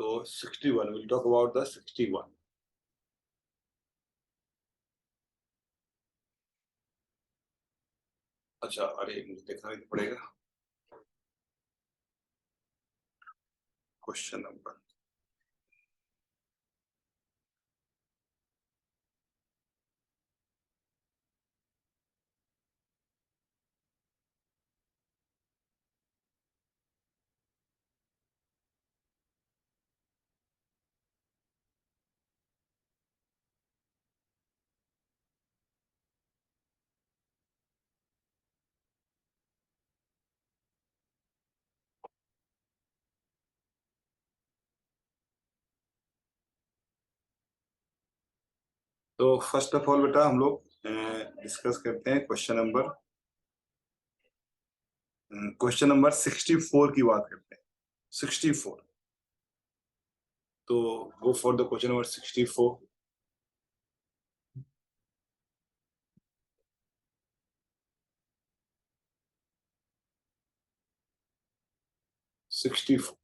तो 61 will talk about the 61। अच्छा, अरे मुझे देखना भी तो पड़ेगा। क्वेश्चन नंबर तो फर्स्ट ऑफ ऑल बेटा हम लोग डिस्कस करते हैं क्वेश्चन नंबर 64 की बात करते हैं। 64। तो go for the question number 64। 64।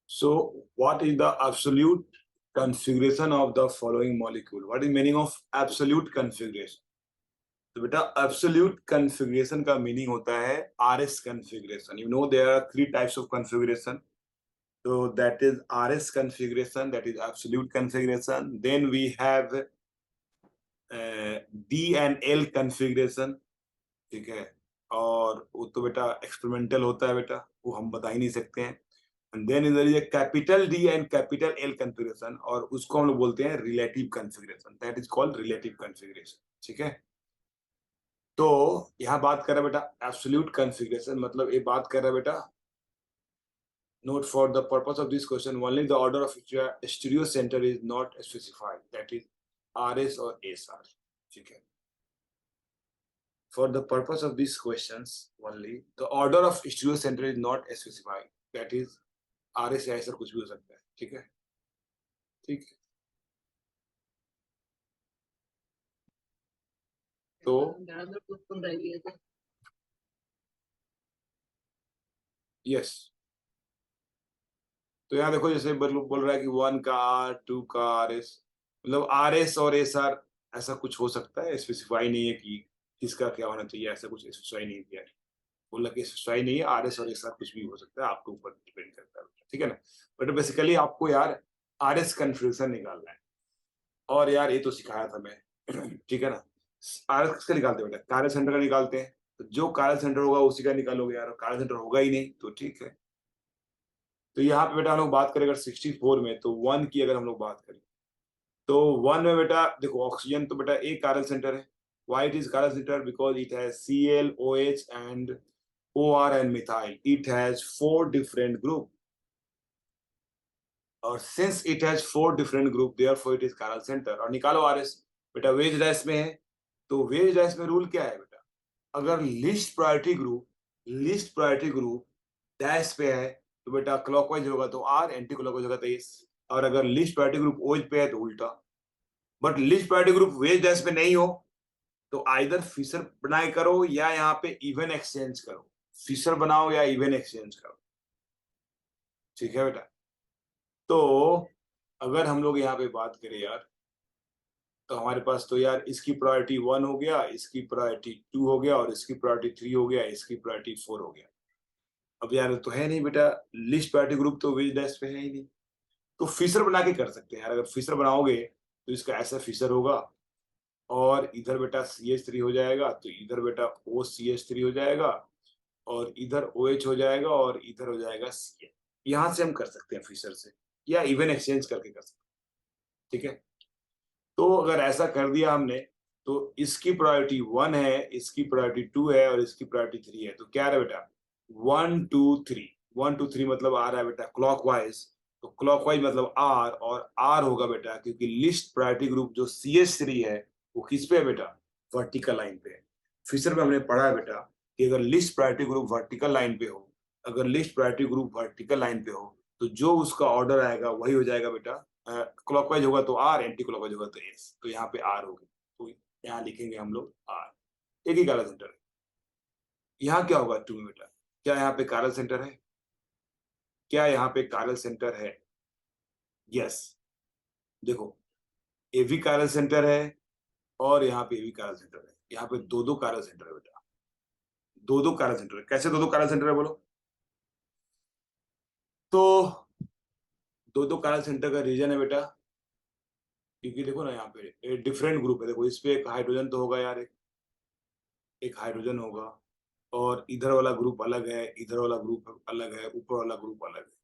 So what is the absolute configuration of the following molecule? What is meaning of absolute configuration? तो बेटा absolute configuration का meaning होता है RS configuration. You know there are 3 types of configuration. So that is RS configuration, that is absolute configuration. Then we have D and L configuration. ठीक है, और वो तो बेटा एक्सपेरिमेंटल होता है बेटा, वो हम बता ही नहीं सकते हैं। एंड देन इधर ये capital D and capital L configuration, और उसको हम लोग बोलते हैं relative configuration, that is called relative configuration. ठीक है, तो यहाँ बात कर रहा है बेटा एब्सोल्यूट कॉन्फ़िगरेशन, मतलब ये बात कर रहा है बेटा, note for the purpose of this question only the order of stereo center is not specified, that is RS or SR। ठीक है, for the purpose of these questions only the order of stereo center is not specified, that is RS या SR कुछ भी हो सकता है। ठीक है, ठीक है, तो यस, तो यहाँ देखो जैसे बोल रहा है कि 1 का R, 2 का RS, मतलब RS और SR ऐसा कुछ हो सकता है, स्पेसिफाई नहीं है कि किसका क्या होना चाहिए, ऐसा कुछ स्पेसिफाई नहीं किया है। बोला कि स्पेसिफाई नहीं है, RS और SR कुछ भी हो सकता है, आपके ऊपर डिपेंड करता है। ठीक है ना, बट बेसिकली आपको यार RS कन्फ्यूजन निकालना है, और यार ये तो सिखाया था मैं। ठीक है ना, RS किसका निकालते हैं बेटा, कार्य सेंटर का निकालते हैं। तो जो कार्य सेंटर होगा उसी का निकालोगे यार, कार्य सेंटर होगा ही नहीं तो ठीक है। तो यहाँ पे बेटा हम लोग बात करें अगर 64 में, तो 1 की अगर हम लोग बात करें तो 1 में बेटा देखो ऑक्सीजन तो बेटा एक कार्बन सेंटर है। Why it is carbon centre, because it has Cl, OH and OR and methyl, it has 4 different group, और since it has 4 different group therefore it is carbon centre. और निकालो RS, बेटा veg dash में है, तो veg dash में rule क्या है बेटा, अगर लिस्ट प्रायोरिटी ग्रुप डैश पे है तो बेटा क्लॉकवाइज होगा तो R, एंटी क्लॉकवाइज होगा तो S, और अगर लिस्ट प्रायोरिटी ग्रुप ओज पे है तो उल्टा। But list priority group veg dash पे नहीं हो तो आइदर फिशर बनाए करो या यहाँ पे इवन एक्सचेंज करो, फिशर बनाओ या इवन एक्सचेंज करो। ठीक है बेटा, तो अगर हम लोग यहाँ पे बात करें यार, तो हमारे पास तो यार इसकी प्रायोरिटी 1 हो गया, इसकी प्रायोरिटी 2 हो गया, और इसकी प्रायोरिटी 3 हो गया, इसकी प्रायोरिटी 4 हो गया। अब यार तो है नहीं बेटा, लिस्ट प्रायोरिटी ग्रुप तो वेज डैश पे है ही नहीं, तो फिशर बना के कर सकते हैं यार। अगर फिशर बनाओगे तो इसका ऐसा फिशर होगा, और इधर बेटा CH3 हो जाएगा, तो इधर बेटा OCH3 हो जाएगा, और इधर OH हो जाएगा, और इधर हो जाएगा CH। यहाँ से हम कर सकते हैं फिशर से, या इवन एक्सचेंज करके कर सकते हैं। ठीक है, तो अगर ऐसा कर दिया हमने, तो इसकी प्रायोरिटी 1 है, इसकी प्रायोरिटी 2 है, और इसकी प्रायोरिटी 3 है, तो क्या है बेटा 1 2 3, 1 2 3 मतलब आ रहा है बेटा क्लॉकवाइज, तो क्लॉकवाइज मतलब R, और R होगा बेटा क्योंकि लिस्ट प्रायोरिटी ग्रुप जो CH3 है वो किस पे है बेटा, वर्टिकल लाइन पे है। फिशर में हमने पढ़ा है बेटा कि अगर list priority group vertical line पे हो, अगर list priority group vertical line पे हो, तो जो उसका ऑर्डर आएगा वही हो जाएगा बेटा, क्लॉकवाइज होगा तो R, एंटी क्लॉकवाइज होगा तो S, तो यहाँ पे R होगा, तो यहाँ लिखेंगे हम लोग R। एक ही कारल सेंटर है। यहाँ क्या होगा 2 में बेटा, क्या यहाँ पे कारल सेंटर है, क्या यहाँ पे कारल सेंटर है? यस। देखो, ये भी कारल सेंटर है और यहाँ पे भी कारल सेंटर है। यहाँ पे दो दो कारल सेंटर है बेटा, दो दो कारल सेंटर है। कैसे दो दो कारल सेंटर है बोलो? तो दो दो कारल सेंटर का रीजन है बेटा, क्योंकि देखो ना यहाँ पे डिफरेंट ग्रुप है। देखो इस पे एक हाइड्रोजन तो होगा यार, एक हाइड्रोजन होगा, और इधर वाला ग्रुप अलग है, इधर वाला ग्रुप अलग है, ऊपर वाला ग्रुप अलग है।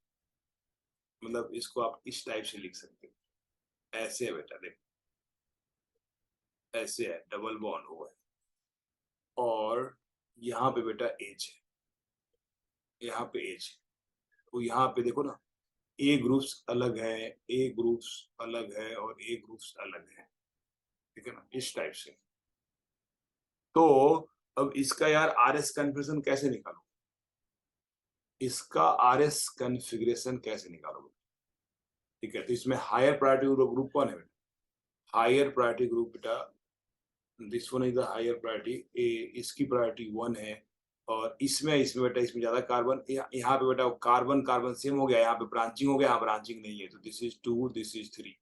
मतलब इसको आप इस टाइप से लिख सकते हो। ऐसे है बेटा, देखो ऐसे है, डबल बॉन्ड हुआ है। और यहाँ पे बेटा एच है, यहाँ पे एच है। तो यहाँ पे देखो ना, ए ग्रुप्स अलग है, ए ग्रुप्स अलग है, और ए ग्रुप्स अलग है। ठीक है ना, इस टाइप से। तो अब इसका यार आर एस कन्फिग्रेशन कैसे निकालो? इसका आर एस कन्फिग्रेशन कैसे निकालोगे? ठीक है, तो इसमें हायर प्रायोरिटी ग्रुप कौन है बेटा? हायर प्रायोरिटी ग्रुप बेटा, this one is the higher priority. इसकी प्रायोरिटी 1 है, और इसमें इसमें बेटा, इसमें ज्यादा कार्बन, यहाँ पे बेटा कार्बन कार्बन सेम हो गया, यहाँ पे ब्रांचिंग हो गया, यहाँ ब्रांचिंग नहीं है, तो दिस इज 2, दिस इज 3।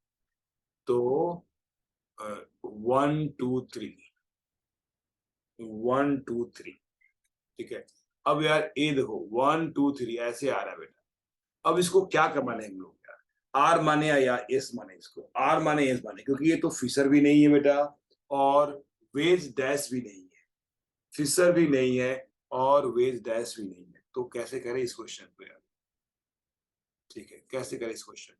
तो 1 2 3, 1 2 3। ठीक है, अब यार ये देखो 1 2 3 ऐसे आ रहा है बेटा। अब इसको क्या कर माने हम लोग यार? आर माने या एस माने? इसको आर माने एस माने, क्योंकि ये तो फिशर भी नहीं है बेटा, और वेज डैश भी नहीं है। फिशर भी नहीं है और वेज डैश भी नहीं है, तो कैसे करें इस क्वेश्चन को यार? ठीक है, कैसे करें इस क्वेश्चन?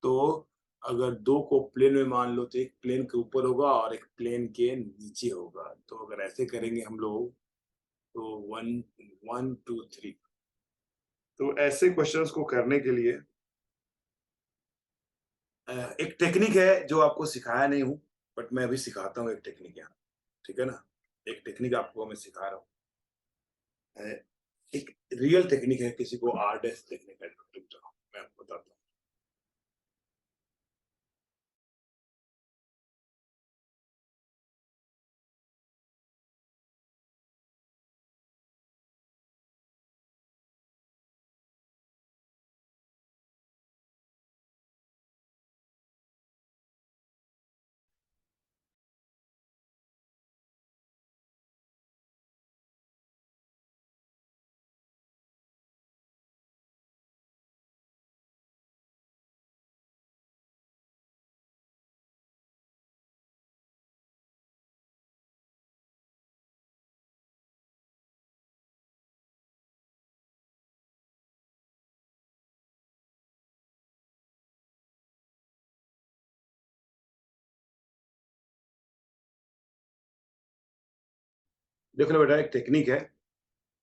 तो अगर दो को प्लेन में मान लो, तो एक प्लेन के ऊपर होगा और एक प्लेन के नीचे होगा। तो अगर ऐसे करेंगे हम लोग, तो 1 1 2 3। तो ऐसे क्वेश्चंस को करने के लिए एक टेक्निक है जो आपको सिखाया नहीं हूँ, बट मैं अभी सिखाता हूँ एक टेक्निक यहाँ। ठीक है ना, एक टेक्निक आपको मैं सिखा रहा हूँ। एक रियल टेक्निक है, किसी को आर डैश टेक्निक है, रुक जाओ मैं आपको बताता हूँ। देखो ना बेटा, एक टेक्निक है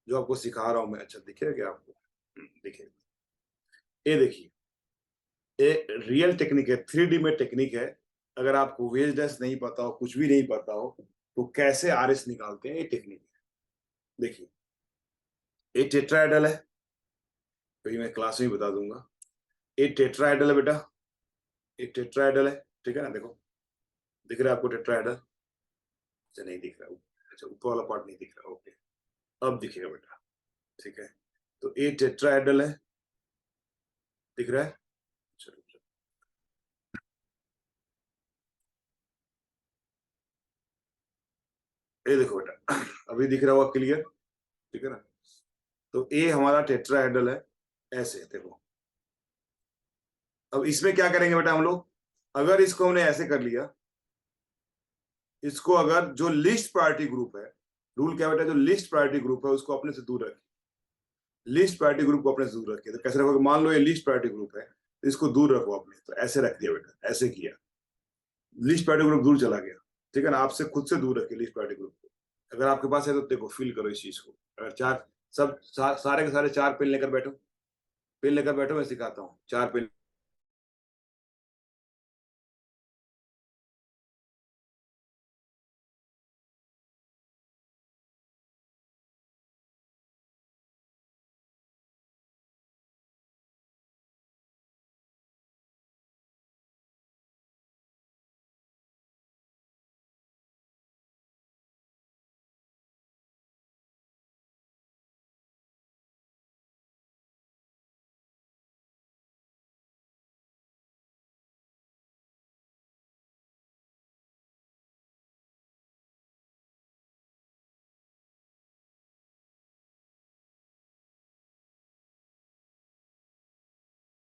जो आपको सिखा रहा हूँ मैं। अच्छा दिखेगा क्या आपको? देखिए, ये देखिए, ये रियल टेक्निक है, 3D में टेक्निक है। अगर आपको वेज डैश नहीं पता हो, कुछ भी नहीं पता हो, तो कैसे आर एस निकालते हैं, ये टेक्निक है। देखिए, ये टेट्राहेड्रल है, तो ये मैं क्लास में ही बता दूंगा। ये टेट्राहेड्रल है बेटा, ये टेट्राहेड्रल है। ठीक है ना, देखो दिख रहा है आपको टेट्राहेड्रल? अच्छा नहीं दिख रहा, अच्छा ऊपर वाला पार्ट नहीं दिख रहा, ओके। अब दिखेगा बेटा। ठीक है, तो ये टेट्राहेड्रल है, दिख रहा है? चलो चलो, ये देखो बेटा, अभी दिख रहा होगा क्लियर? ठीक है ना, तो ये हमारा टेट्राहेड्रल है, ऐसे देखो। अब इसमें क्या करेंगे बेटा हम लोग? अगर इसको हमने ऐसे कर लिया, इसको अगर जो लिस्ट प्रायोरिटी ग्रुप है, रूल क्या बेटा, जो लिस्ट प्रायोरिटी ग्रुप है उसको अपने से दूर रखें। लिस्ट प्रायोरिटी ग्रुप को अपने से दूर रखिए। तो कैसे रखोगे? मान लो ये लिस्ट प्रायोरिटी ग्रुप है, तो इसको दूर रखो अपने, तो ऐसे रख दिया बेटा, ऐसे किया, लिस्ट प्रायोरिटी ग्रुप दूर चला गया। ठीक है ना, आपसे खुद से दूर रखिए लिस्ट प्रायोरिटी ग्रुप को। अगर आपके पास है तो देखो, फील करो इस चीज को। अगर चार, सारे के सारे 4 पेन लेकर बैठो, पेन लेकर बैठो, मैं सिखाता हूँ। 4 पेन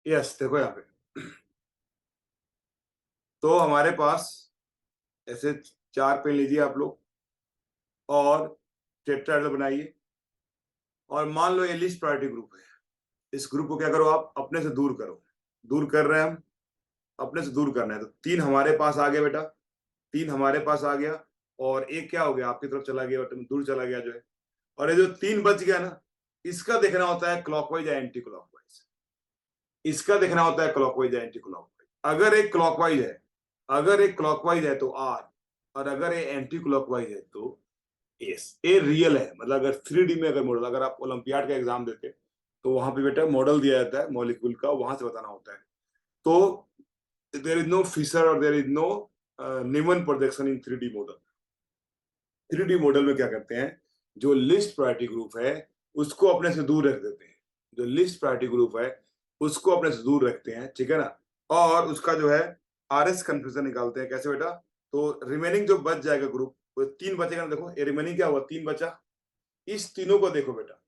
यस देखो यहाँ पे, तो हमारे पास ऐसे 4 पेन लीजिए आप लोग और टेट्राहेड्रल बनाइए, और मान लो ये लीस्ट प्रायोरिटी ग्रुप है। इस ग्रुप को क्या करो, आप अपने से दूर करो। दूर कर रहे हैं हम, अपने से दूर करना है। तो 3 हमारे पास आ गया बेटा, 3 हमारे पास आ गया, और एक क्या हो गया, आपकी तरफ चला गया, बटन दूर चला गया जो है। और ये जो 3 बच गया ना, इसका देखना होता है क्लॉकवाइज या एंटी क्लॉकवाइज। इसका देखना होता है क्लॉकवाइज या एंटी क्लॉकवाइज। अगर एक क्लॉकवाइज है, अगर एक क्लॉकवाइज है तो आर, और अगर ये एंटी क्लॉकवाइज है तो एस। ये रियल है, मतलब अगर 3D में अगर मॉडल, अगर आप ओलंपियाड का एग्जाम देते तो वहां पे बेटा मॉडल दिया जाता है मॉलिक्यूल का, वहां से बताना होता है। तो देयर इज नो फिशर और देयर इज नो निमन प्रोजेक्शन इन 3D मॉडल। 3D मॉडल में क्या करते हैं, जो लिस्ट प्रायोरिटी ग्रुप है उसको अपने से दूर रख देते हैं। जो लिस्ट प्रायोरिटी ग्रुप है उसको अपने से दूर रखते हैं, ठीक है ना। और उसका जो है आरएस कन्फ्यूजन निकालते हैं। कैसे बेटा, तो रिमेनिंग जो बच जाएगा ग्रुप, वो 3 बचेगा ना। देखो ये रिमेनिंग क्या हुआ, 3 बचा। इस तीनों को देखो बेटा,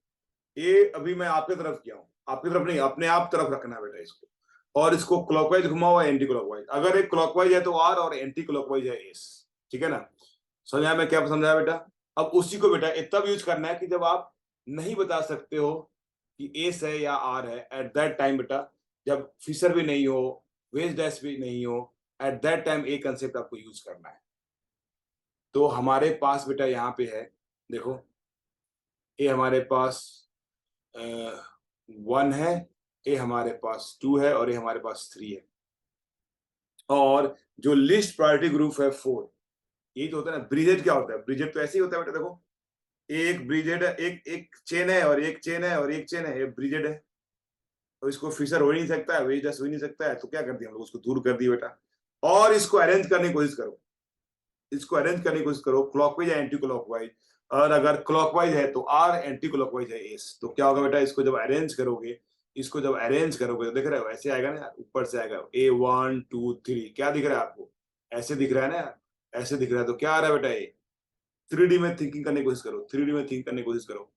ये अभी मैं आपकी तरफ किया हूँ, आपकी तरफ नहीं, अपने आप तरफ रखना है बेटा इसको। और इसको क्लॉकवाइज घुमाओ, एंटी क्लॉकवाइज। अगर एक क्लॉकवाइज है तो आर, और एंटी क्लॉकवाइज है एस, ठीक है ना। समझाया मैं क्या समझाया बेटा। अब उसी को बेटा तब यूज करना है कि जब आप नहीं बता सकते हो कि एस है या आर है, एट दैट टाइम बेटा, जब फिशर भी नहीं हो, वेज डैश भी नहीं हो, एट दैट टाइम एक कंसेप्ट आपको यूज करना है। तो हमारे पास बेटा यहाँ पे है, देखो ये हमारे पास 1 है, ये हमारे पास 2 है, और ये हमारे पास 3 है। और जो लिस्ट प्रायोरिटी ग्रुप है 4, ये तो होता है ना। ब्रिजेट क्या होता है, ब्रिजेट तो ऐसे ही होता है बेटा। देखो एक ब्रिजेट है, एक एक चेन है, और एक चेन है, और एक चेन है, ये ब्रिजेट है। तो इसको फिशर हो ही नहीं सकता है, वेज डस्ट हो ही नहीं सकता है। तो क्या कर दिया हम लोग, उसको दूर कर दिया बेटा। और इसको अरेंज करने की कोशिश करो, इसको अरेंज करने की कोशिश करो क्लॉकवाइज या एंटी क्लॉकवाइज। और अगर क्लॉकवाइज है तो आर, एंटी क्लॉकवाइज है एस। तो क्या होगा बेटा, इसको जब अरेंज करोगे, इसको जब अरेंज करोगे तो देख रहे हो ऐसे आएगा ना यार, ऊपर से आएगा A1 2 3। क्या दिख रहा है आपको, ऐसे दिख रहा है ना यार, ऐसे दिख रहा है। तो क्या आ रहा है बेटा, ये 3D में थिंकिंग करने की कोशिश करो, 3D में थिंक करने की कोशिश करो।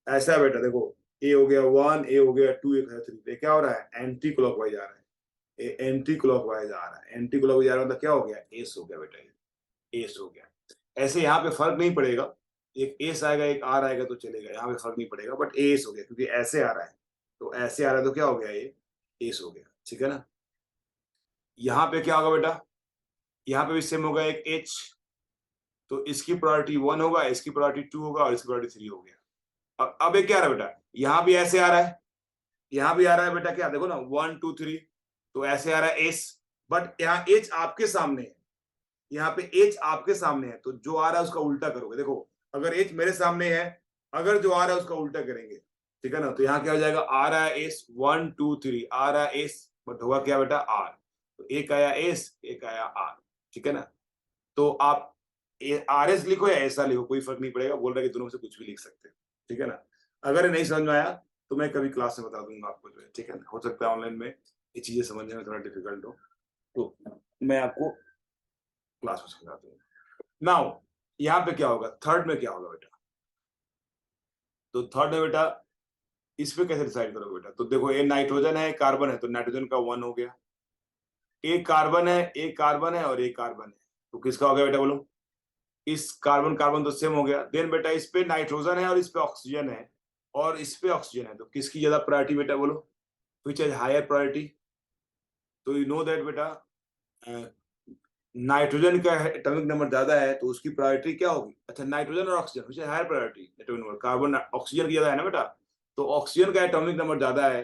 ऐसा है बेटा, देखो ए हो गया 1, ए हो गया 2, एक है 3। ये क्या हो रहा है, एंटी क्लॉकवाइज आ रहा है, ये एंटी क्लॉकवाइज आ रहा है। एंटी क्लॉकवाइज आ रहा है मतलब क्या हो गया, एस हो गया बेटा, ये एस हो गया। ऐसे यहाँ पे फर्क नहीं पड़ेगा, एक एस आएगा एक आर आएगा तो चलेगा, यहाँ पे फर्क नहीं पड़ेगा। बट एस हो गया क्योंकि ऐसे आ रहा है, तो ऐसे आ रहा है तो क्या हो गया, ये एस हो गया, ठीक है ना। यहाँ पे क्या होगा बेटा, यहाँ पे भी सेम होगा, एक एच। तो इसकी प्रायोरिटी 1 होगा, इसकी प्रायोरिटी 2 होगा, और इसकी प्रायोरिटी 3 हो गया। अब एक क्या आ रहा है बेटा, यहाँ भी ऐसे आ रहा है, यहाँ भी आ रहा है बेटा। क्या देखो ना, 1 2 3, तो ऐसे आ रहा है एस। बट यहाँ एच आपके सामने है, यहाँ पे एच आपके सामने है, तो जो आ रहा है उसका उल्टा करोगे। देखो अगर एच मेरे सामने है, अगर जो आ रहा है उसका उल्टा करेंगे, ठीक है ना। तो यहाँ क्या हो जाएगा, आ रहा है एस 1 2 3, आ रहा है एस, बट होगा क्या बेटा, आर। तो एक आया एस, एक आया आर, ठीक है ना। तो आप आर एस लिखो या ऐसा लिखो, कोई फर्क नहीं पड़ेगा। बोल रहा है कि दोनों में से कुछ भी लिख सकते हैं, ठीक है ना। अगर ये नहीं समझ में आया तो मैं कभी क्लास में बता दूंगा आपको जो है, ठीक है ना। हो सकता है ऑनलाइन में ये चीजें समझने में थोड़ा डिफिकल्ट हो, तो मैं आपको क्लास में समझा दूंगा। नाउ यहाँ पे क्या होगा, थर्ड में क्या होगा बेटा, तो थर्ड में बेटा इस पे कैसे डिसाइड करोगे बेटा। तो देखो ये नाइट्रोजन है, कार्बन है, तो नाइट्रोजन का 1 हो गया। एक कार्बन है, एक कार्बन है, और एक कार्बन है, तो किसका हो गया बेटा बोलो। इस कार्बन कार्बन तो सेम हो गया। देन बेटा इस पे नाइट्रोजन है और इस पे ऑक्सीजन है, और इस पे ऑक्सीजन है, तो किसकी ज्यादा प्रायोरिटी बेटा बोलो, विच इज हायर प्रायोरिटी। तो यू नो दैट बेटा, नाइट्रोजन का एटॉमिक नंबर ज्यादा है तो उसकी प्रायोरिटी क्या होगी। अच्छा नाइट्रोजन और oxygen, which is higher priority atomic number, carbon oxygen की ज्यादा है ना बेटा। तो ऑक्सीजन का एटॉमिक नंबर ज्यादा है,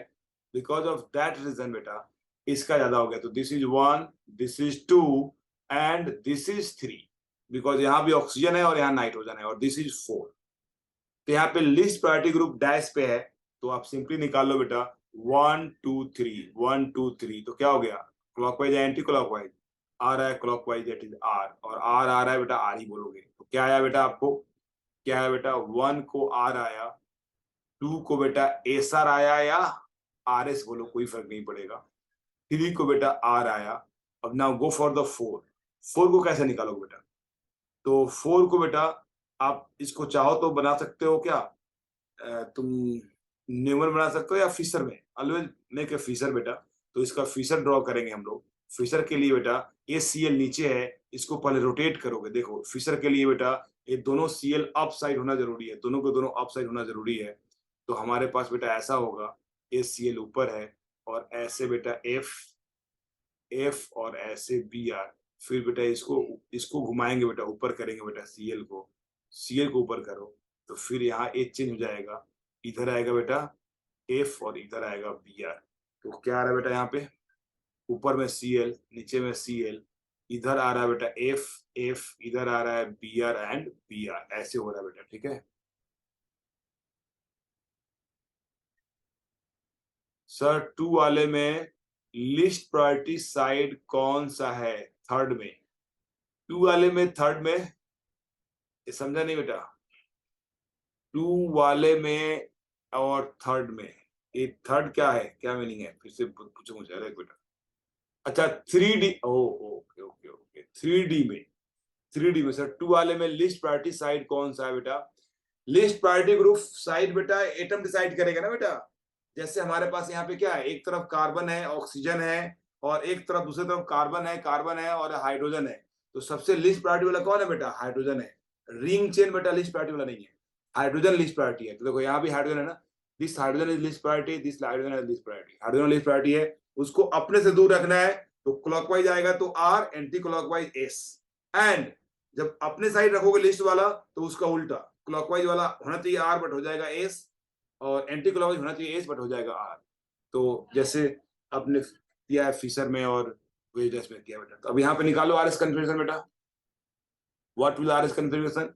बिकॉज ऑफ दैट रीजन बेटा इसका ज्यादा हो गया। तो this is 1, this is 2, and this is 3, because यहाँ भी ऑक्सीजन है और यहाँ नाइट्रोजन है, और दिस इज 4। तो यहाँ पे लिस्ट प्रायोरिटी ग्रुप डैश पे है, तो आप सिंपली निकाल लो बेटा 1 2 3, 1 2 3। तो क्या हो गया, क्लॉकवाइज या एंटी क्लॉकवाइज, आ रहा है क्लॉकवाइज, दैट इज आर, और आर आ रहा है बेटा, आर ही बोलोगे। तो क्या आया बेटा आपको, क्या है बेटा, 1 को आर आया, 2 को बेटा एस आर आया, या आर एस बोलो, कोई फर्क नहीं पड़ेगा। 3 को बेटा आर आया। अब नाउ गो फॉर द 4। 4 को कैसे निकालोगे बेटा, तो 4 को बेटा आप इसको चाहो तो बना सकते हो क्या, तुम न्यूमन बना सकते हो या फिशर में, ऑलवेज मेक ए फिशर बेटा। तो इसका फिशर ड्रॉ करेंगे हम लोग। फिशर के लिए बेटा ये सीएल नीचे है, इसको पहले रोटेट करोगे। देखो फिशर के लिए बेटा ये दोनों सीएल अप साइड होना जरूरी है, दोनों को दोनों अप साइड होना जरूरी है। तो हमारे पास बेटा ऐसा होगा, ये सीएल ऊपर है और ऐसे बेटा एफ एफ और ऐसे बी आर। फिर बेटा इसको इसको घुमाएंगे बेटा, ऊपर करेंगे बेटा सीएल को ऊपर करो तो फिर यहाँ ए चेंज हो जाएगा, इधर आएगा बेटा एफ और इधर आएगा बी आर। तो क्या आ रहा है बेटा यहाँ पे, ऊपर में सीएल नीचे में सीएल, इधर आ रहा है बेटा एफ एफ, इधर आ रहा है B R and B R, ऐसे हो रहा है बेटा। ठीक है सर, 2 वाले में लिस्ट प्रायोरिटी साइड कौन सा है? थर्ड में, 2 वाले में थर्ड में, ये समझा नहीं बेटा? 2 वाले में और थर्ड में, ये थर्ड क्या है, क्या मीनिंग है, फिर से पूछो मुझे। अरे बेटा अच्छा 3D, ओ ओके ओके ओके, 3D में सर 2 वाले में लिस्ट प्रायोरिटी साइड कौन सा है बेटा? लिस्ट प्रायोरिटी ग्रुप साइड बेटा एटम डिसाइड करेगा ना बेटा। जैसे हमारे पास यहाँ पे क्या है, एक तरफ कार्बन है, ऑक्सीजन है, और एक तरफ दूसरी तरफ कार्बन है और हाइड्रोजन है। तो सबसे लिस्ट प्रायोरिटी वाला कौन है बेटा? हाइड्रोजन है। रिंग चेन बेटा लिस्ट प्रायोरिटी वाला नहीं है, हाइड्रोजन लिस्ट प्रायोरिटी है। तो देखो यहाँ भी हाइड्रोजन है ना, this hydrogen is list priority, this hydrogen is list priority. Hydrogen least priority है, उसको अपने से दूर रखना है, तो क्लॉकवाइज आएगा तो R, anti clockwise S. And जब अपने साइड रखोगे लिस्ट वाला तो उसका उल्टा, क्लॉकवाइज वाला होना चाहिए आर बट हो जाएगा एस, और एंटी क्लॉकवाइज होना चाहिए एस बट हो जाएगा आर। तो जैसे आपने किया है फिशर में और वेजस में किया बेटा। तो अब यहाँ पे निकालो आर एस कन्फिग्रेशन बेटा। What will R S configuration?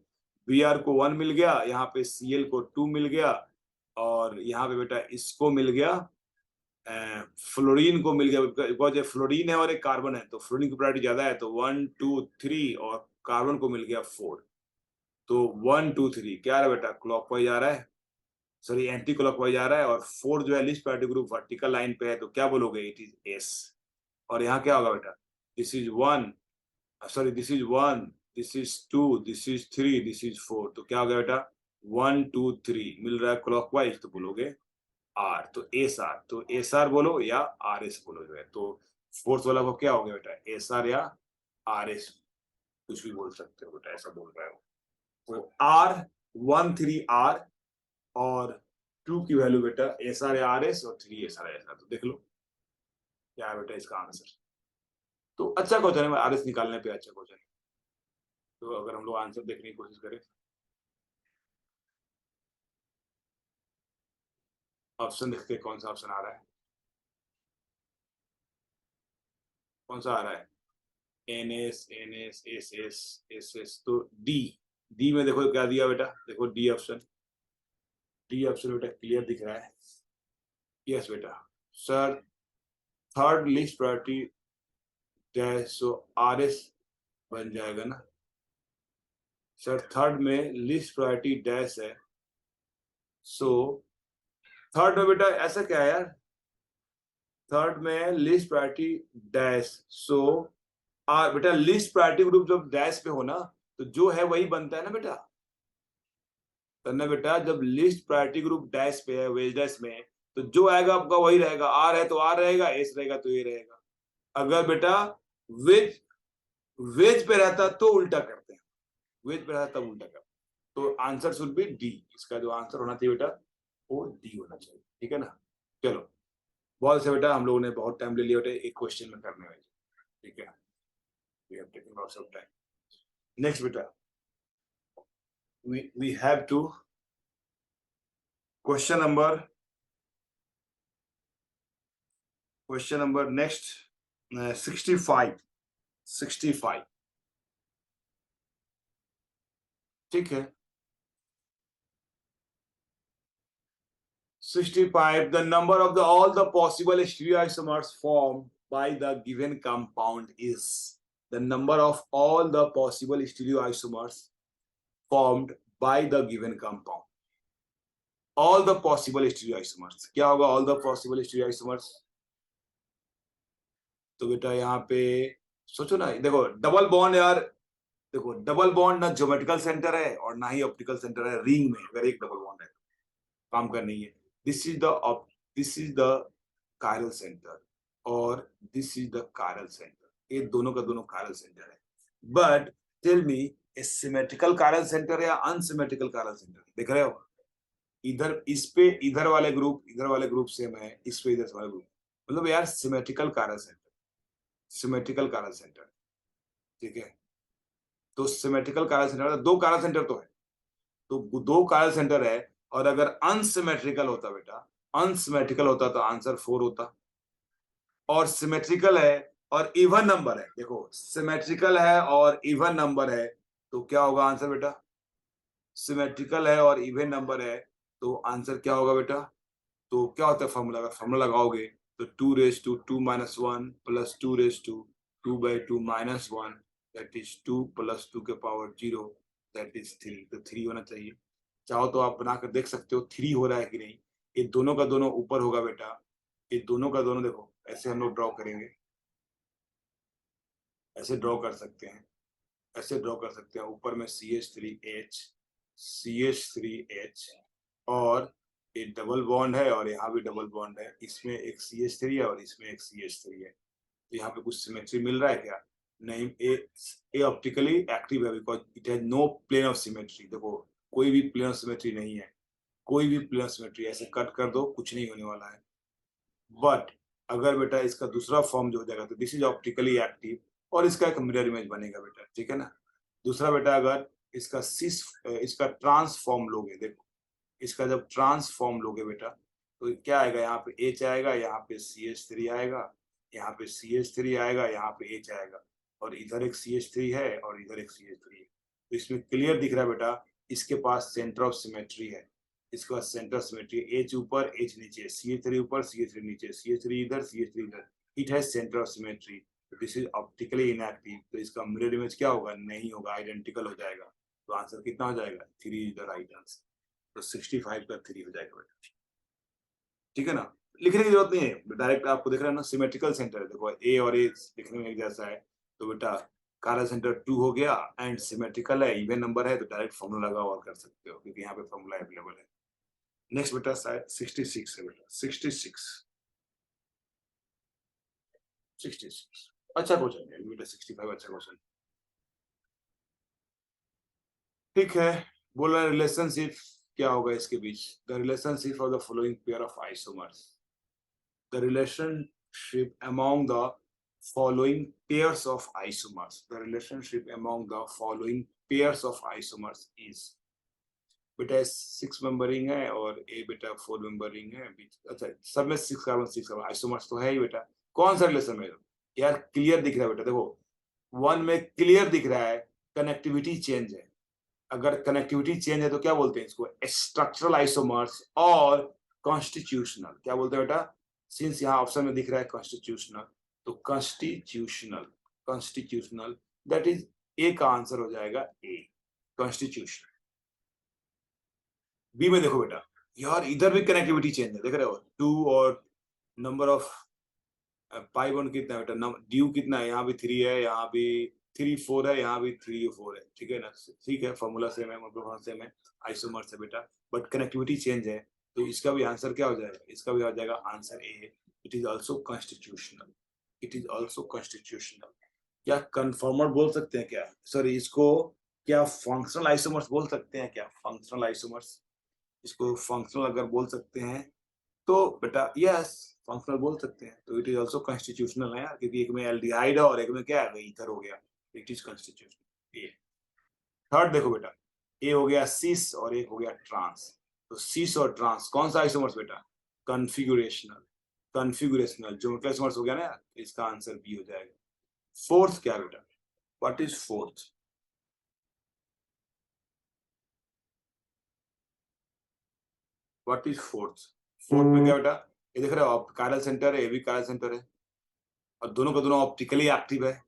B R को 1 मिल गया, यहाँ पे सी एल को 2 मिल गया, और यहाँ पे बेटा इसको मिल गया फ्लोरीन को मिल गया, बिकॉज ये फ्लोरीन है और एक कार्बन है, तो फ्लोरीन की प्रायोरिटी ज्यादा है, तो 1 2 3, और कार्बन को मिल गया 4। तो 1 2 3 क्या आ रहा है बेटा? क्लॉकवाइज आ रहा है, सॉरी एंटी क्लॉकवाइज आ रहा है, और 4 जो है list priority group vertical line पे है, तो क्या बोलोगे? It is S. और यहाँ क्या होगा बेटा? This is 1, sorry this is 1, this is 2, this is 3, this is 4, तो क्या हो गया बेटा? 1 2 3 मिल रहा है क्लॉकवाइज, तो बोलोगे आर। तो एस आर, तो एस आर बोलो या आर एस बोलो जो है। तो फोर्थ वाला को क्या हो गया बेटा? एस आर या आर एस, कुछ भी बोल सकते हो बेटा, ऐसा बोल रहा है वो। तो आर 1 3 आर, और 2 की वैल्यू बेटा एस आर या आर एस, और 3 एस आर एस आर। तो देख लो क्या है बेटा इसका आंसर। तो अच्छा क्वेश्चन है, आर एस निकालने पे अच्छा क्वेश्चन है। तो अगर हम लोग आंसर देखने की कोशिश करें, ऑप्शन देखते हैं कौन सा ऑप्शन आ रहा है, कौन सा आ रहा है? N S S S S S, तो डी। डी में देखो क्या दिया बेटा, देखो डी ऑप्शन, डी ऑप्शन बेटा क्लियर दिख रहा है। यस बेटा sir, third list priority dash, so R S बन जाएगा ना सर। थर्ड में लिस्ट प्रायोरिटी डैश है, सो थर्ड में बेटा ऐसा क्या है यार, थर्ड में list priority dash, so R बेटा लिस्ट प्रायोरिटी ग्रुप जब डैश पे हो ना, तो जो है वही बनता है ना बेटा। करना बेटा, जब लिस्ट प्रायोरिटी ग्रुप डैश पे है, वेज डैश में, तो जो आएगा आपका वही रहेगा। आर है तो आर रहेगा, एस रहेगा तो ये रहेगा। अगर बेटा वेज वेज पे रहता तो उल्टा करते हैं, वेज पे रहता तब उल्टा करते हैं। तो आंसर शुड बी डी, इसका जो आंसर होना चाहिए बेटा वो डी होना चाहिए। ठीक है ना? चलो बहुत से बेटा, हम लोगों ने बहुत टाइम ले लिया बेटा एक क्वेश्चन में करने में। ठीक है, we have taken lots of time. Next बेटा, we have to question number next 65। ठीक है, 65, the number of all the possible stereoisomers formed by the given compound is, the number of all the possible stereoisomers formed by the given compound, all the possible stereoisomers। क्या होगा all the possible stereoisomers? तो बेटा यहाँ पे सोचो ना, देखो double bond यार, देखो डबल बॉन्ड ना ज्योमेट्रिकल सेंटर है और ना ही ऑप्टिकल सेंटर है। रिंग में अगर एक डबल बॉन्ड है काम का नहीं है, this is the chiral centre और this is the chiral centre, ये दोनों का दोनों कायरल सेंटर है। But tell me, asymmetrical chiral centre या अनसिमेट्रिकल कायरल सेंटर, देख रहे हो? इधर इस पे इधर वाले ग्रुप सेम है, इस पे इधर वाले ग्रुप, मतलब यार symmetrical chiral centre, symmetrical chiral centre, ठीक है? तो सिमेट्रिकल कायरल सेंटर मतलब दो कायरल सेंटर तो है, तो दो कायरल सेंटर है, और अगर अनसिमेट्रिकल होता बेटा, अनसिमेट्रिकल होता तो आंसर 4 होता, और सिमेट्रिकल है और इवन नंबर है, देखो सिमेट्रिकल है और इवन नंबर है, तो क्या होगा आंसर बेटा? सिमेट्रिकल है और इवन नंबर है, तो आंसर क्या होगा बेटा? तो क्या होता है फॉर्मूला? अगर फॉर्मूला लगाओगे तो 2 raise to 2 minus 1 plus 2 raise to 2 by 2 minus 1, that is 2 plus 2 के पावर 0, दैट इज 3, तो 3 होना चाहिए। चाहो तो आप बनाकर देख सकते हो 3 हो रहा है कि नहीं। ये दोनों का दोनों ऊपर होगा बेटा, ये दोनों का दोनों देखो ऐसे हम लोग ड्रॉ करेंगे, ऐसे ड्रॉ कर सकते हैं, ऐसे ड्रॉ कर सकते हैं, ऊपर में CH3H और एक डबल बॉन्ड है और यहाँ भी डबल बॉन्ड है, इसमें एक CH3 है और इसमें एक CH3 है, तो यहाँ पे कुछ सिमेट्री मिल रहा है क्या? नहीं, ए ऑप्टिकली एक्टिव है because it has no plane of symmetry, देखो कोई भी प्लेन ऑफ सिमेट्री नहीं है, कोई भी प्लेन ऑफ सिमेट्री, ऐसे कट कर दो कुछ नहीं होने वाला है। बट अगर बेटा इसका दूसरा फॉर्म जो हो जाएगा तो दिस इज ऑप्टिकली एक्टिव और इसका एक मिरर इमेज बनेगा बेटा, ठीक है ना? दूसरा बेटा अगर इसका ट्रांसफॉर्म लोगे, देखो इसका जब ट्रांसफॉर्म लोगे बेटा तो क्या आएगा? यहाँ पे H आएगा, यहाँ पे CH3 आएगा, यहाँ पे CH3 आएगा, यहाँ पे H आएगा, और इधर एक CH3 है और इधर एक CH3 है, तो इसमें क्लियर दिख रहा है बेटा इसके पास सेंटर ऑफ सिमेट्री है, इसके पास सेंटर ऑफ सिमेट्री, H ऊपर H नीचे, CH3 ऊपर CH3 नीचे, CH3 इधर CH3 इधर, it has centre of symmetry, this is optically inactive, तो इसका मिरर इमेज क्या होगा? नहीं होगा, आइडेंटिकल हो जाएगा, तो आंसर कितना हो जाएगा? 3 इज द राइट आंसर, तो 65 का 3 हो जाएगा बेटा, ठीक है ना? लिखने की जरूरत नहीं है, डायरेक्ट आपको दिख रहा है ना सिमेट्रिकल सेंटर है, देखो ए और ए दिखने में एक जैसा है, तो बेटा कारा सेंटर 2 हो गया एंड सिमेट्रिकल है, इवन नंबर है, तो डायरेक्ट फॉर्मूला लगा और कर सकते हो क्योंकि यहाँ पे फॉर्मूला अवेलेबल है। नेक्स्ट बेटा शायद 66 है बेटा, 66, 66 अच्छा क्वेश्चन है बेटा, 65 अच्छा क्वेश्चन, ठीक है। बोल रहा है रिलेशनशिप क्या होगा इसके बीच, the relationship of the following pair of isomers, the relationship among the following pairs of isomers, the relationship among the following pairs of isomers is, बेटा 6 मेंबरिंग है और ए बेटा 4 मेंबरिंग है, अच्छा सब में 6 कार्बन 6 कार्बन आइसोमर्स तो है ही बेटा, कौन सा रिलेशन है यार? क्लियर दिख रहा है बेटा, देखो 1 में क्लियर दिख रहा है कनेक्टिविटी चेंज है, अगर कनेक्टिविटी चेंज है तो क्या बोलते हैं इसको? स्ट्रक्चरल आइसोमर्स और कॉन्स्टिट्यूशनल, क्या बोलते हैं बेटा? सिंस यहाँ ऑप्शन में दिख रहा है कॉन्स्टिट्यूशनल, तो constitutional, constitutional, that is a का आंसर हो जाएगा ए, कॉन्स्टिट्यूशनल। बी में देखो बेटा, यार इधर भी कनेक्टिविटी चेंज है, देख रहे हो 2 और नंबर ऑफ पाई बॉन्ड कितना है बेटा, ड्यू कितना है? यहाँ भी 3 है, यहाँ भी 3 4 है, यहाँ भी 3 4 है, ठीक है ना? ठीक है, फॉर्मूला सेम है, मतलब सेम है, आइसोमर्स है बेटा, बट कनेक्टिविटी चेंज है, तो इसका भी आंसर क्या हो जाएगा? इसका भी हो जाएगा answer A, it is also constitutional, it is also constitutional. क्या कन्फर्मर बोल सकते हैं क्या? सॉरी, इसको क्या फंक्शनल आइसोमर्स बोल सकते हैं क्या? फंक्शनल आइसोमर्स, इसको फंक्शनल अगर बोल सकते हैं तो बेटा यस फंक्शनल बोल सकते हैं, तो इट इज ऑल्सो कॉन्स्टिट्यूशनल है यार, क्योंकि एक में एल्डिहाइड है और एक में क्या है? ईथर हो गया, इट इज कॉन्स्टिट्यूशनल। ये थर्ड देखो बेटा, ए हो गया सिस और एक हो गया ट्रांस, तो सिस और ट्रांस कौन सा आइसोमर्स बेटा? कॉन्फिगरेशनल, कॉन्फिगरेशनल ज्योमेट्रिकल आइसोमर्स हो गया ना, इसका आंसर बी हो जाएगा। फोर्थ क्या बेटा? What is fourth? What is fourth? Fourth में क्या बेटा? ये देख रहे हो आप, कायरल सेंटर है, ये भी कायरल सेंटर है, और दोनों का दोनों ऑप्टिकली एक्टिव है,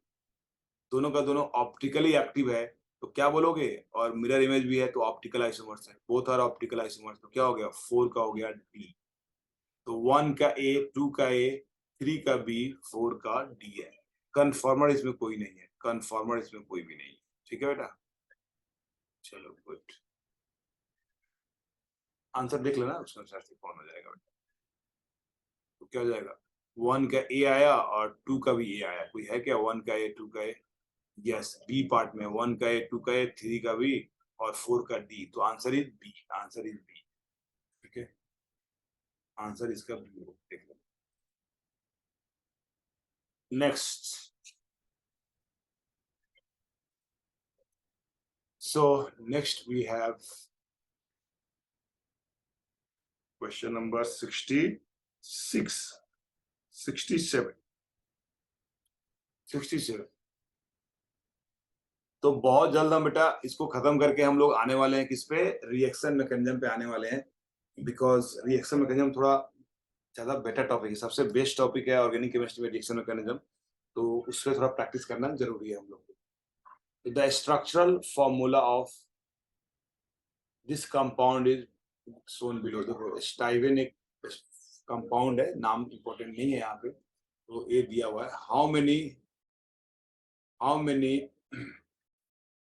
दोनों का दोनों ऑप्टिकली एक्टिव है, तो क्या बोलोगे? और मिरर इमेज भी है, तो ऑप्टिकल आइसोमर्स है, बोथ आर ऑप्टिकल आइसोमर्स, तो क्या हो गया? 4 का हो गया डी, तो 1 का ए, 2 का ए, 3 का बी, 4 का डी है। कन्फर्मर इसमें कोई नहीं है, कन्फर्मर इसमें कोई भी नहीं है, ठीक है बेटा? चलो गुड। आंसर देख लेना, उसके अनुसार से कौन हो जाएगा बेटा। तो क्या हो जाएगा, 1 का ए आया और 2 का भी ए आया, कोई है क्या 1 का ए 2 का ए? यस, बी पार्ट में 1 का ए 2 का ए 3 का बी और 4 का डी, तो answer is B, answer is B. ठीक है, आंसर इसका बी हो, देख लो। Next, so next we have question number 66, 67, 67। तो बहुत जल्द हम बेटा इसको खत्म करके हम लोग आने वाले हैं किस पे, रिएक्शन मैकेनिज्म पे आने वाले हैं, बिकॉज रिएक्शन मैकेनिज्म थोड़ा ज्यादा बेटर टॉपिक है, सबसे बेस्ट टॉपिक है ऑर्गेनिक केमिस्ट्री में रिएक्शन मैकेनिज्म, तो उस पर थोड़ा प्रैक्टिस करना जरूरी है हम लोग को। The structural formula of this compound is Son below. देखो स्टाइवेन एक कंपाउंड है, नाम इंपॉर्टेंट नहीं है यहाँ पे, तो ये दिया हुआ है, how many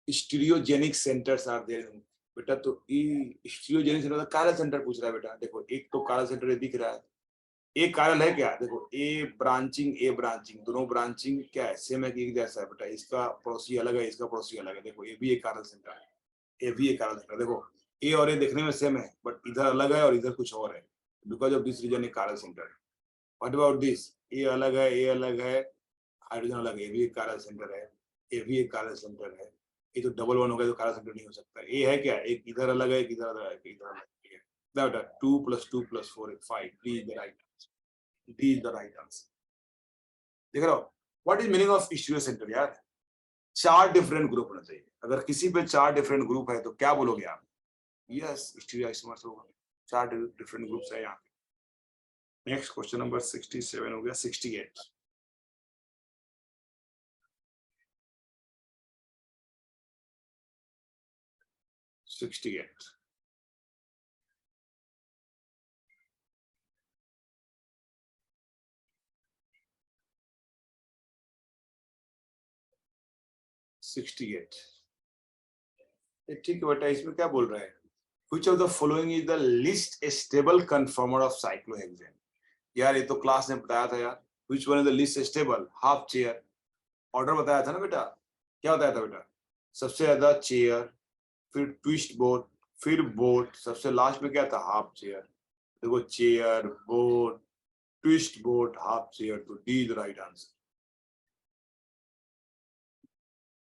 stereogenic centres are there. बेटा तो स्टीरियोजेनिक सेंटर कायरल सेंटर पूछ रहा है बेटा, देखो एक तो कायरल सेंटर दिख रहा है, एक कायरल है क्या, देखो ए ब्रांचिंग दोनों ब्रांचिंग क्या है, सेम है कि एक जैसा है बेटा, इसका पड़ोसी अलग है, इसका पड़ोसी अलग है, देखो ये भी एक कायरल सेंटर है, ये भी एक कायरल सेंटर, देखो ए और ए देखने में सेम है बट इधर अलग है और इधर कुछ और है, because of this reason a chiral centre है। व्हाट अबाउट दिस, ए अलग है, ए अलग है, हाइड्रोजन अलग है, ये भी एक कायरल सेंटर है, ये भी एक कायरल सेंटर है, ये तो डबल वन हो गया तो कायरल सेंटर नहीं हो सकता, ये है क्या, एक इधर अलग है, एक इधर अलग है, एक इधर अलग है, that 2 + 2 + 4 is 5, D is the right answer, D is the right answer। देख रहे हो, what is meaning of stereo centre यार, 4 डिफरेंट ग्रुप होना चाहिए, अगर किसी पे 4 डिफरेंट ग्रुप है तो क्या बोलोगे आप, यस स्टीरियो आइसोमर्स होगा, 4 डिफरेंट ग्रुप्स है यहाँ पे। नेक्स्ट क्वेश्चन नंबर 67 हो गया, 68, 68, ठीक है बेटा, इसमें क्या बोल रहा है, which of the following is the least stable conformer of cyclohexane। यार ये तो क्लास ने बताया था यार, which one is the least stable, half chair, order बताया था ना बेटा, क्या बताया था बेटा, सबसे ज्यादा चेयर, फिर ट्विस्ट बोट, फिर बोट, सबसे लास्ट में क्या था, हाफ चेयर। देखो chair, boat, twist boat, half chair, तो D is the right answer,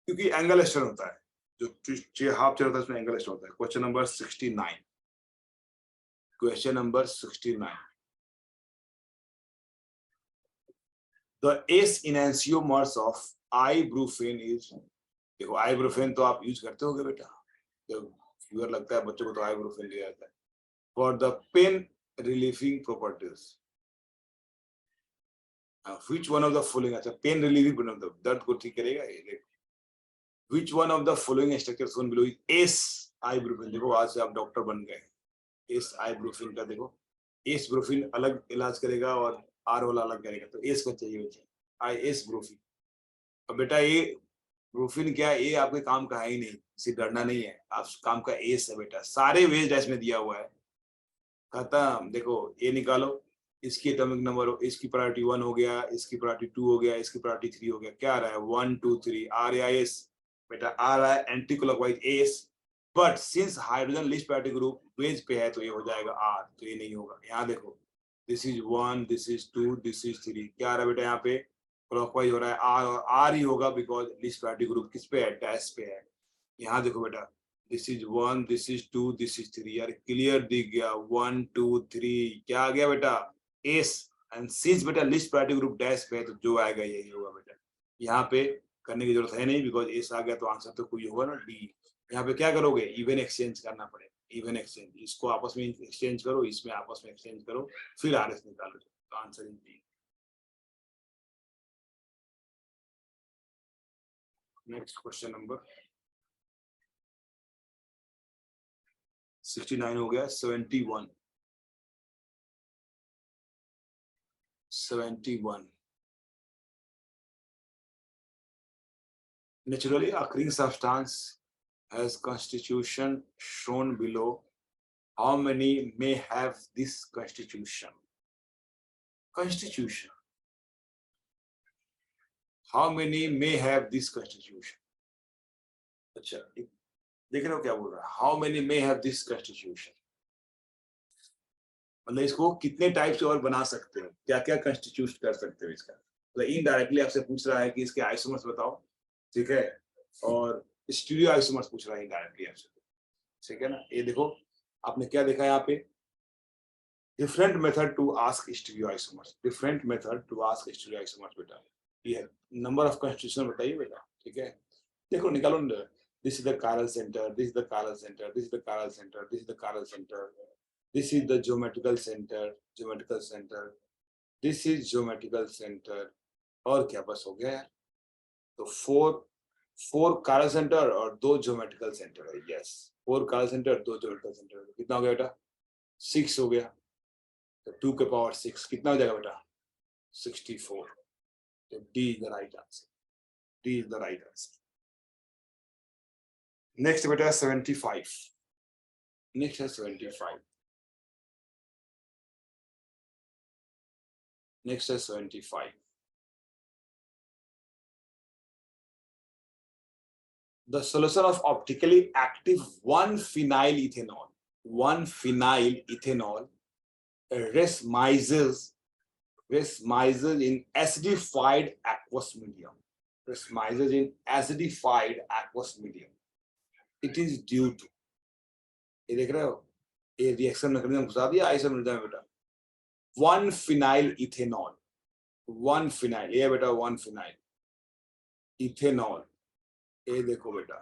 क्योंकि एंगल स्टर्न होता है, जो ट्विस्ट हाफ चेयर होता है उसमें एंगल स्टर्न होता है। Question number 69, question number 69, the S enantiomers of ibuprofen is, देखो आइब्रोफेन तो आप यूज करते होगे बेटा, जब फीवर लगता है बच्चों को तो आइब्रोफेन दिया जाता है, for the pain relieving properties, which one of the following, अच्छा पेन रिलीविंग मतलब दर्द को ठीक करेगा ये, देखो which one of the following structure shown below is S ibuprofen, देखो आज से आप डॉक्टर बन गए, एस आइब्रोफेन का देखो, एस ब्रोफिन अलग इलाज करेगा और आर वाला अलग करेगा, तो एस का चाहिए बच्चे, आई एस ब्रोफिन। अब बेटा ये ब्रोफिन क्या है, ये आपके काम का है ही नहीं, इसे डरना नहीं है, आप काम का एस है बेटा, सारे वेज डैश में दिया हुआ है, खत्म। देखो ये निकालो, इसकी एटॉमिक नंबर, इसकी प्रायोरिटी 1 हो गया, इसकी प्रायोरिटी 2 हो गया, इसकी प्रायोरिटी 3 हो गया, क्या आ रहा है 1 2 3, आर या एस, बेटा आ रहा है anti clockwise S, but since hydrogen least priority group wedge पे है तो ये हो जाएगा आर, तो ये नहीं होगा। यहाँ देखो this is 1, this is 2, this is 3, क्या आ रहा है बेटा यहाँ पे क्लॉकवाइज हो रहा है आर, और आर ही होगा बिकॉज लिस्ट प्रायोरिटी ग्रुप किस पे है, डैश पे है। यहाँ देखो बेटा this is 1, this is 2, this is 3, यार क्लियर दिख गया 1 2 3, क्या आ गया बेटा एस, एंड सिंस बेटा लिस्ट प्रायोरिटी ग्रुप डैश पे है तो जो आएगा यही होगा बेटा, यहाँ पे करने की जरूरत है नहीं बिकॉज एस आ गया तो आंसर तो कोई होगा ना डी। यहाँ पे क्या करोगे, इवन एक्सचेंज करना पड़ेगा, इवन एक्सचेंज, इसको आपस में एक्सचेंज करो, इसमें आपस में एक्सचेंज करो, फिर आर एस निकालो, तो answer is D. Next question number 69 हो गया, 71, 71, naturally occurring substance has constitution shown below How many may have this constitution? Constitution. How many may have this constitution? अच्छा, देख रहे हो क्या बोल रहा है? How many may have this constitution? मतलब इसको कितने टाइप से और बना सकते हो, क्या क्या कंस्टिट्यूट कर सकते हो इसका, मतलब इनडायरेक्टली आपसे पूछ रहा है कि इसके आइसोमर्स बताओ, ठीक है, और स्टीरियो आइसोमर्स पूछ रहा है इनडायरेक्टली आपसे, ठीक है ना। ये देखो आपने क्या देखा यहाँ पे, different method to ask stereoisomers, different method to ask stereoisomers बेटा, ये नंबर ऑफ कंस्टिट्यूशन बताइए बेटा, ठीक है। देखो निकालो, this is the chiral centre, this is the chiral centre, this is the chiral centre, this is the chiral centre, this is the geometrical center, geometrical center, this is geometrical center, और क्या बस हो गया यार। तो four chiral center और 2 geometrical center है, yes 4 chiral center 2 geometrical center, कितना हो गया बेटा 6 हो गया, तो 2 के पावर 6 कितना हो जाएगा बेटा 64, तो D is the right answer, D is the right answer। Next बेटा 75, नेक्स्ट है 75, next is 75, the solution of optically active 1-phenyl ethanol racemizes in acidified aqueous medium, racemizes in acidified aqueous medium, it is due to, ये देख रहे हो, ये reaction mechanism घुसा दिया isomerism बेटा, 1-phenyl ethanol, 1-phenyl, ये बेटा 1-phenyl ethanol, ये देखो बेटा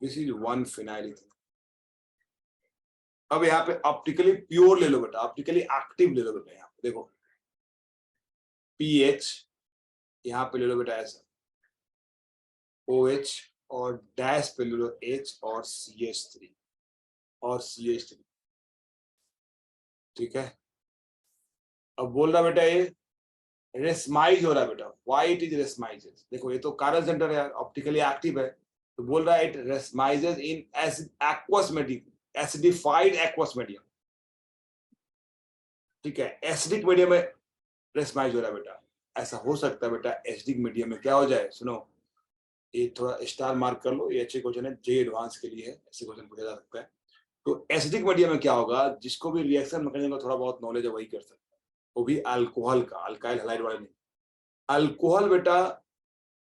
दिस इज 1-phenyl ethanol। अब यहाँ पे ऑप्टिकली प्योर ले लो बेटा, ऑप्टिकली एक्टिव ले लो बेटा, यहाँ पे देखो पीएच यहाँ पे ले लो बेटा ऐसा, OH और डैश पे ले लो H और CH3 और CH3, ठीक है। अब बोल रहा बेटा ये रेसमाइज हो रहा है बेटा, व्हाई इट इज रेसमाइजेस, देखो ये तो chiral सेंटर है, ऑप्टिकली एक्टिव है, तो बोल रहा है it racemises in aqueous medium, acidified aqueous medium, ठीक है, एसिडिक मीडियम में रेसमाइज हो रहा है बेटा। ऐसा हो सकता है बेटा एसिडिक मीडियम में क्या हो जाए, सुनो ये थोड़ा स्टार मार्क कर लो, ये अच्छे क्वेश्चन है, जे एडवांस के लिए है, ऐसे क्वेश्चन पूछा जा सकता है। तो एसिडिक मीडियम में क्या होगा, जिसको भी रिएक्शन मैकेनिज्म का थोड़ा बहुत नॉलेज है वही कर सकता है, वो भी अल्कोहल का, अल्काइल हैलाइड वाले नहीं। अल्कोहल बेटा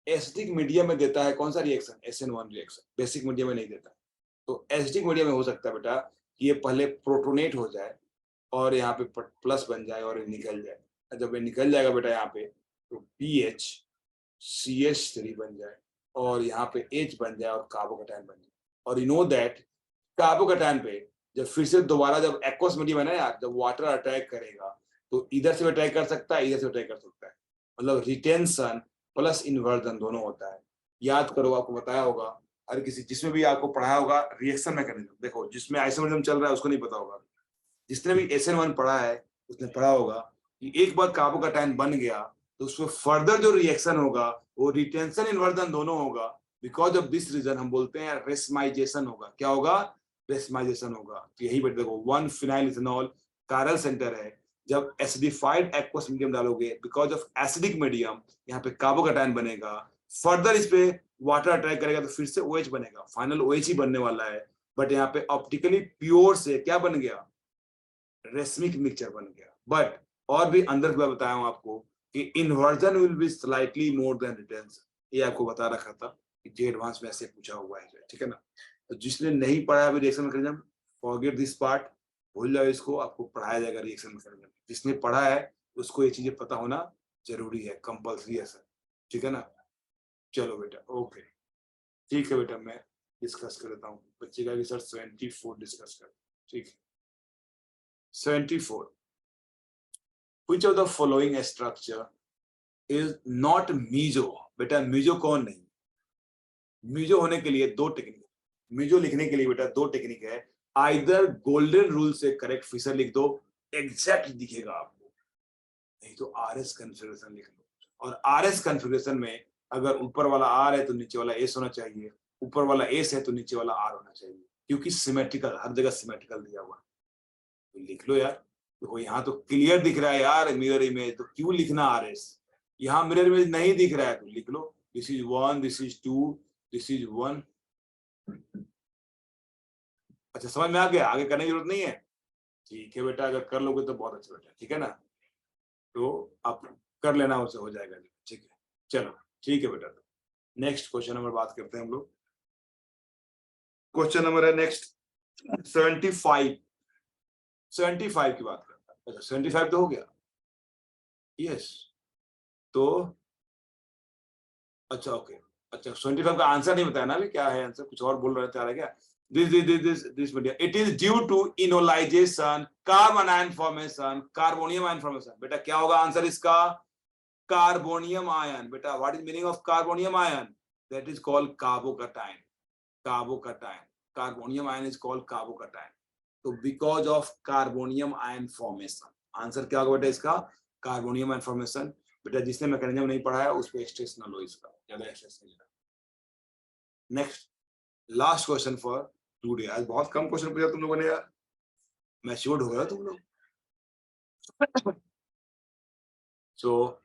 एसिडिक मीडियम में देता है कौन सा reaction, SN1 reaction, basic medium में नहीं देता। तो एसिडिक मीडियम में हो सकता है बेटा कि ये पहले प्रोटोनेट हो जाए और यहाँ पे प्लस बन जाए और निकल जाए, जब ये निकल जाएगा बेटा यहाँ पे तो PH CH3 बन जाए और यहाँ पे H बन जाए और कार्बोकैटायन बन जाए। और यू नो दैट कार्बोकैटायन पे जब फिर से दोबारा जब एक्वस मीडियम है ना यार, जब वाटर अटैक करेगा तो इधर से अटैक कर सकता है, इधर से अटैक कर सकता है, मतलब रिटेंशन प्लस इन्वर्जन दोनों होता है। याद करो, आपको बताया होगा हर किसी, जिसमें भी आपको पढ़ाया होगा रिएक्शन मैकेनिज्म, देखो जिसमें आइसोमरिज्म चल रहा है उसको नहीं पता होगा, जिसने भी SN1 पढ़ा है उसने पढ़ा होगा कि एक बार कार्बोकैटायन बन गया तो उसमें फर्दर जो रिएक्शन होगा वो रिटेंशन इन्वर्जन दोनों होगा। बिकॉज ऑफ दिस रीजन हम बोलते हैं रेसमाइजेशन होगा, क्या होगा, रेसमाइजेशन होगा। तो यही बेटा देखो 1-phenyl ethanol chiral सेंटर है, जब एसिडिफाइड एक्वस मीडियम डालोगे बिकॉज ऑफ एसिडिक मीडियम यहाँ पे कार्बोकैटायन बनेगा, फर्दर इस पे वाटर अटैक करेगा तो फिर से OH बनेगा, फाइनल OH ही बनने वाला है, बट यहाँ पे ऑप्टिकली प्योर से क्या बन गया, रेसमिक मिक्सचर बन गया। बट और भी अंदर की बात बताया हूं आपको कि inversion will be slightly more than retention, ये आपको बता रखा था कि जे एडवांस में ऐसे पूछा हुआ है, ठीक है ना। तो जिसने नहीं पढ़ा अभी reaction mechanism, forget this part, भूल जाओ इसको, आपको पढ़ाया जाएगा रिएक्शन मैकेनिज्म। जिसने पढ़ा है उसको ये चीजें पता होना जरूरी है, कंपल्सरी है सर, ठीक है ना। चलो बेटा ओके, ठीक है बेटा, मैं डिस्कस कर लेता हूँ बच्चे का भी सर 74 डिस्कस कर, ठीक है। 74, which of the following structure is not meso, बेटा meso कौन नहीं, meso होने के लिए दो टेक्निक, meso लिखने के लिए बेटा दो टेक्निक है, आइदर गोल्डन रूल से करेक्ट फिशर लिख दो, एग्जैक्ट दिखेगा आपको, नहीं तो RS कन्फिगरेशन लिख लो। और RS कन्फिगरेशन में अगर ऊपर वाला R है तो नीचे वाला S होना चाहिए, ऊपर वाला S है तो नीचे वाला R होना चाहिए, क्योंकि सिमेट्रिकल, हर जगह सिमेट्रिकल दिया हुआ है। तो लिख लो यार। देखो यहाँ तो क्लियर दिख रहा है यार मिरर इमेज, तो क्यों लिखना RS? यहाँ मिरर इमेज नहीं दिख रहा है तो लिख लो this is 1, this is 2, this is 1। अच्छा समझ में आ गया, आगे करने की जरूरत नहीं है। ठीक है बेटा, अगर कर लोगे तो बहुत अच्छा बेटा, ठीक है ना। तो आप कर लेना, उससे हो जाएगा। ठीक है चलो, ठीक है बेटा। नेक्स्ट क्वेश्चन नंबर बात करते हैं हम लोग। क्वेश्चन नंबर है नेक्स्ट 75। 75 की बात करता है। अच्छा 75 तो हो गया, यस। तो अच्छा ओके, अच्छा 75 का आंसर नहीं बताया ना अभी, क्या है आंसर? कुछ और बोल रहे थे आ रहा है क्या? This media it is due to enolisation, carbon ion formation, carbonium ion formation. बेटा क्या होगा आंसर इसका? Carbonium ion. बेटा what is meaning of carbonium ion? That is called carbocation. Carbocation, carbonium ion is called carbocation. तो because of carbonium ion formation, answer क्या होगा बेटा इसका? Carbonium ion formation. बेटा जिसने मैकेनिज्म नहीं पढ़ा है उस पर स्ट्रेस ना लो, इसका ज्यादा स्ट्रेस नहीं लेना। Next last question for today. आज बहुत कम क्वेश्चन पूछा तुम लोगों ने यार, मैच्योर्ड हो गया तुम लोग। सो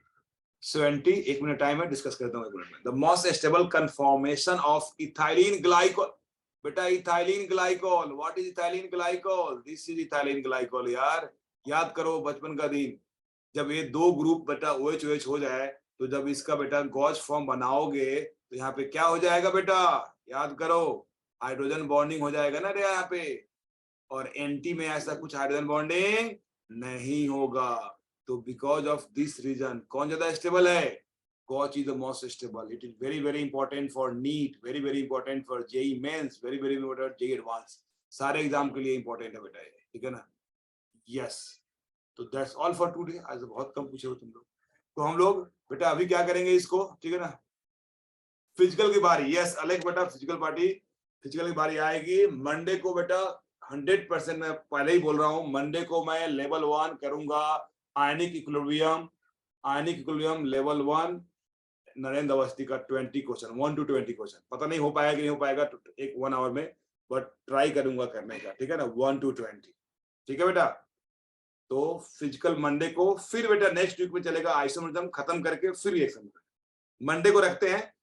70, एक मिनट टाइम है, डिस्कस करता हूँ एक मिनट में। The most stable conformation of ethylene glycol. बेटा ethylene glycol, what is ethylene glycol? This is ethylene glycol यार। याद करो बचपन का दिन, जब ये दो ग्रुप बेटा OH OH हो जाए, तो जब इसका बेटा गॉस फॉर्म बनाओगे तो यहाँ पे क्या हो जाएगा बेटा? याद करो, हाइड्रोजन बॉन्डिंग हो जाएगा ना रे यहाँ पे। और एंटी में ऐसा कुछ हाइड्रोजन बॉन्डिंग नहीं होगा। तो बिकॉज ऑफ दिस रीजन कौन ज्यादा स्टेबल है? Gauche is the most stable. It is very very important for NEET, very very important for JEE Mains, very very important JEE advance, सारे एग्जाम के लिए important है बेटा ये, ठीक है ना। यस, तो दैट्स ऑल फॉर टुडे। आज बहुत कम पूछे हो तुम लोग। तो हम लोग बेटा अभी क्या करेंगे इसको, ठीक है ना। फिजिकल की बारी, यस अलेक्स बेटा, फिजिकल पार्टी, फिजिकल की बारी आएगी मंडे को बेटा। 100% मैं पहले ही बोल रहा हूँ, मंडे को मैं लेवल 1 करूंगा, ionic equilibrium. Ionic equilibrium level 1, Narendra Awasthi का 20 क्वेश्चन, 1 to 20 क्वेश्चन। पता नहीं हो पाएगा कि नहीं हो पाएगा एक 1 आवर में, बट ट्राई करूंगा करने का, ठीक है ना। 1 to 20, ठीक है बेटा। तो फिजिकल मंडे को, फिर बेटा नेक्स्ट वीक में चलेगा आइसोमेरिज्म खत्म करके फिर रिएक्शन। मंडे को रखते हैं